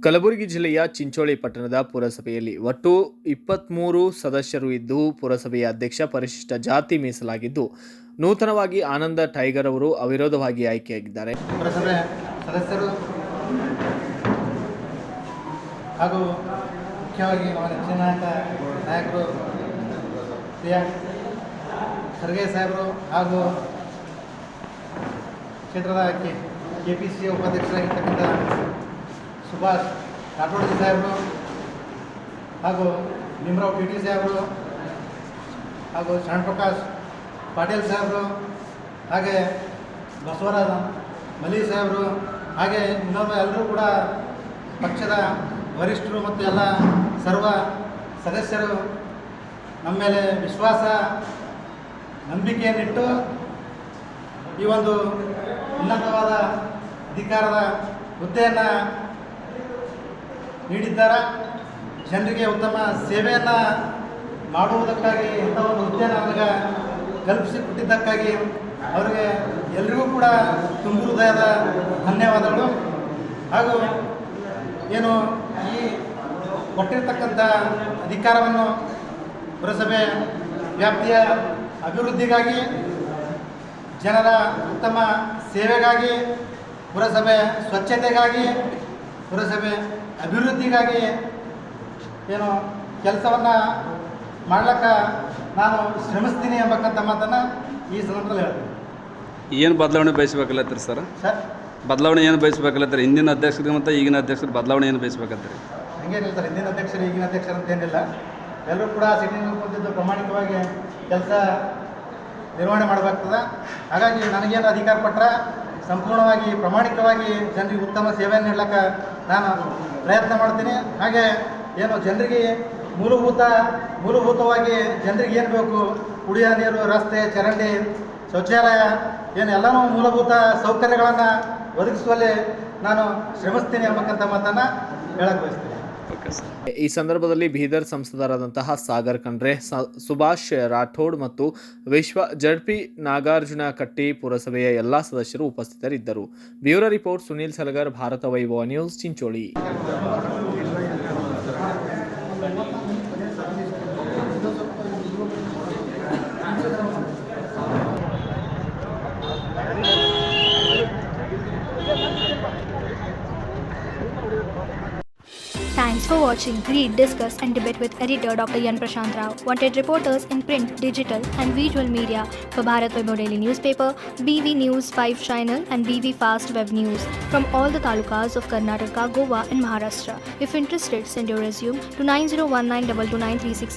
ಕಲಬುರಗಿ ಜಿಲ್ಲೆಯ ಚಿಂಚೋಳಿ ಪಟ್ಟಣದ ಪುರಸಭೆಯಲ್ಲಿ ಒಟ್ಟು 23 ಸದಸ್ಯರು ಇದ್ದು, ಪುರಸಭೆಯ ಅಧ್ಯಕ್ಷ ಪರಿಶಿಷ್ಟ ಜಾತಿ ಮೀಸಲಾಗಿದ್ದು, ನೂತನವಾಗಿ ಆನಂದ ಟೈಗರ್ ಅವರು ಅವಿರೋಧವಾಗಿ ಆಯ್ಕೆಯಾಗಿದ್ದಾರೆ. ಪುರಸಭೆ ಸದಸ್ಯರು ಹಾಗೂ ಮುಖ್ಯವಾಗಿ ನಮ್ಮ ನೆಚ್ಚಿನ ನಾಯಕರು ಪ್ರಿಯಾ ಖರ್ಗೆ ಸಾಹೇಬರು ಹಾಗೂ ಕ್ಷೇತ್ರದ KPC ಉಪಾಧ್ಯಕ್ಷರಾಗಿರ್ತಕ್ಕಂಥ ಸುಭಾಷ್ ರಾಠೋಡ್ಜಿ ಸಾಹೇಬರು ಹಾಗೂ ಭೀಮರಾವ್ TT ಸಾಹೇಬರು ಹಾಗೂ ಶರಣಪ್ರಕಾಶ್ ಪಾಟೀಲ್ ಸಾಹೇಬರು, ಹಾಗೆ ಬಸವರಾಜ ಮಲಿ ಸಾಹೇಬರು, ಹಾಗೆ ಇನ್ನೊಬ್ಬ ಎಲ್ಲರೂ ಕೂಡ ಪಕ್ಷದ ವರಿಷ್ಠರು ಮತ್ತು ಎಲ್ಲ ಸರ್ವ ಸದಸ್ಯರು ನಮ್ಮ ಮೇಲೆ ವಿಶ್ವಾಸ ನಂಬಿಕೆಯನ್ನಿಟ್ಟು ಈ ಒಂದು ಉನ್ನತವಾದ ಅಧಿಕಾರದ ಹುದ್ದೆಯನ್ನು ನೀಡಿದ್ದಾರೆ. ಜನರಿಗೆ ಉತ್ತಮ ಸೇವೆಯನ್ನು ಮಾಡುವುದಕ್ಕಾಗಿ ಇಂಥ ಒಂದು ಹುದ್ದೆಯನ್ನು ನನಗೆ ಕಲ್ಪಿಸಿಕೊಟ್ಟಿದ್ದಕ್ಕಾಗಿ ಅವರಿಗೆ ಎಲ್ರಿಗೂ ಕೂಡ ತುಂಬ ಹೃದಯದ ಧನ್ಯವಾದಗಳು. ಹಾಗೂ ಏನು ಈ ಕೊಟ್ಟಿರ್ತಕ್ಕಂಥ ಅಧಿಕಾರವನ್ನು ಪುರಸಭೆ ವ್ಯಾಪ್ತಿಯ ಅಭಿವೃದ್ಧಿಗಾಗಿ, ಜನರ ಉತ್ತಮ ಸೇವೆಗಾಗಿ, ಪುರಸಭೆ ಸ್ವಚ್ಛತೆಗಾಗಿ, ಪುರಸಭೆ ಅಭಿವೃದ್ಧಿಗಾಗಿ ಏನು ಕೆಲಸವನ್ನು ಮಾಡ್ಲಿಕ್ಕೆ ನಾನು ಶ್ರಮಿಸ್ತೀನಿ ಎಂಬಕ್ಕಂಥ ಮಾತನ್ನು ಈ ಸಂದರ್ಭದಲ್ಲಿ ಹೇಳ್ತೀನಿ. ಏನು ಬದಲಾವಣೆ ಬಯಸಬೇಕಲ್ಲತ್ತೀರಿ ಸರ್? ಬದಲಾವಣೆ ಏನು ಬಯಸಬೇಕಲ್ಲತ್ತೀರಿ? ಹಿಂದಿನ ಅಧ್ಯಕ್ಷರಿಗೆ ಮತ್ತು ಈಗಿನ ಅಧ್ಯಕ್ಷರು ಬದಲಾವಣೆ ಏನು ಬಯಸಬೇಕಂತೀರಿ? ಹಂಗೇನಿಲ್ಲ ಸರ್, ಹಿಂದಿನ ಅಧ್ಯಕ್ಷರು ಈಗಿನ ಅಧ್ಯಕ್ಷರು ಅಂತೇನಿಲ್ಲ. ಎಲ್ಲರೂ ಕೂಡ ಸಿಟಿನಲ್ಲಿ ಕೂತಿದ್ದು ಪ್ರಾಮಾಣಿಕವಾಗಿ ಕೆಲಸ ನಿರ್ವಹಣೆ ಮಾಡಬೇಕಾಗ್ತದೆ. ಹಾಗಾಗಿ ನನಗೇನು ಅಧಿಕಾರ ಪಟ್ಟರೆ ಸಂಪೂರ್ಣವಾಗಿ ಪ್ರಾಮಾಣಿಕವಾಗಿ ಜನರಿಗೆ ಉತ್ತಮ ಸೇವೆಯನ್ನು ನೀಡಲಿಕ್ಕೆ ನಾನು ಪ್ರಯತ್ನ ಮಾಡ್ತೀನಿ. ಹಾಗೆ ಏನು ಜನರಿಗೆ ಮೂಲಭೂತವಾಗಿ ಜನರಿಗೆ ಏನು ಬೇಕು, ಕುಡಿಯೋ ನೀರು, ರಸ್ತೆ, ಚರಂಡಿ, ಶೌಚಾಲಯ, ಏನು ಎಲ್ಲನೂ ಮೂಲಭೂತ ಸೌಕರ್ಯಗಳನ್ನು ಒದಗಿಸುವಲ್ಲಿ ನಾನು ಶ್ರಮಿಸ್ತೀನಿ ಎಂಬಕ್ಕಂಥ ಮಾತನ್ನು ಹೇಳಕ್ಕೆ ಬಯಸ್ತೀನಿ. ಈ ಸಂದರ್ಭದಲ್ಲಿ ಬೀದರ್ ಸಂಸದರಾದಂತಹ ಸಾಗರ್ ಖಂಡ್ರೆ, ಸುಭಾಷ್ ರಾಠೋಡ್ ಮತ್ತು ವಿಶ್ವ ಜಡ್ಪಿ ನಾಗಾರ್ಜುನ ಕಟ್ಟಿ ಪುರಸಭೆಯ ಎಲ್ಲಾ ಸದಸ್ಯರು ಉಪಸ್ಥಿತರಿದ್ದರು. ಬ್ಯೂರೋ ರಿಪೋರ್ಟ್ ಸುನೀಲ್ ಸಲಗರ್, ಭಾರತ ವೈಭವ news, Chincholi. Thanks for watching. Read, discuss and debate with editor Dr. Yan Prashant Rao. Wanted reporters in print, digital and visual media for Bharat Vaibhav Daily Newspaper, BV News 5 Channel and BV Fast Web News from all the talukas of Karnataka, Goa and Maharashtra. If interested, send your resume to 9019229369.